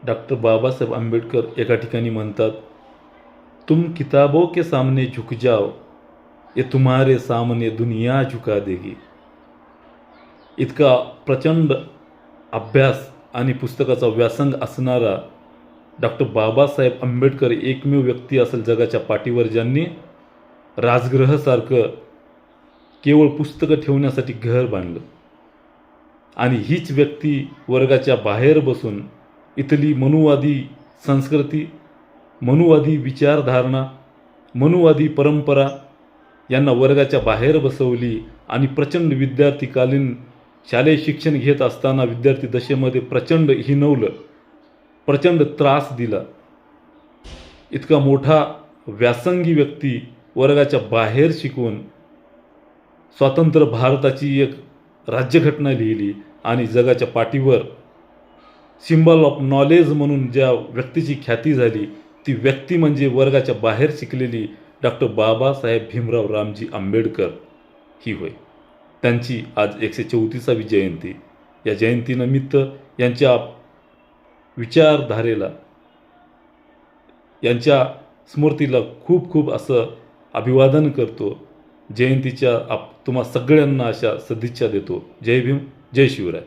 Doctor Babasaheb Ambedkar एका ठिकाणी म्हणतात, तुम किताबों के सामने झुक जाओ, ये तुम्हारे सामने दुनिया झुका देगी. इतका प्रचंड अभ्यास आणि पुस्तकाचा व्यासंग असणारा डॉक्टर बाबासाहेब आंबेडकर एकमेव व्यक्ती असेल जगाच्या पाठीवर ज्यांनी राजगृहासारखं केवळ पुस्तकं ठेवण्यासाठी घर बांधलं. आणि हीच व्यक्ती वर्गाच्या बाहेर बसून इथली मनुवादी संस्कृती, मनुवादी विचारधारणा, मनुवादी परंपरा यांना वर्गाच्या बाहेर बसवली आणि प्रचंड विद्यार्थीकालीन शालेय शिक्षण घेत असताना विद्यार्थी दशेमध्ये प्रचंड हिणवलं, प्रचंड त्रास दिला. इतका मोठा व्यासंगी व्यक्ती वर्गाच्या बाहेर शिकून स्वतंत्र भारताची एक राज्यघटना लिहिली आणि जगाच्या पाठीवर सिम्बॉल ऑफ नॉलेज म्हणून ज्या व्यक्तीची ख्याती झाली ती व्यक्ती म्हणजे वर्गाच्या बाहेर शिकलेली डॉक्टर बाबासाहेब भीमराव रामजी आंबेडकर ही होय. त्यांची आज 134वी जयंती. या जयंतीनिमित्त यांच्या विचारधारेला, यांच्या स्मृतीला खूप खूप असं अभिवादन करतो. जयंतीच्या तुम्हा सगळ्यांना अशा सदिच्छा देतो. जय भीम, जय शिवराय.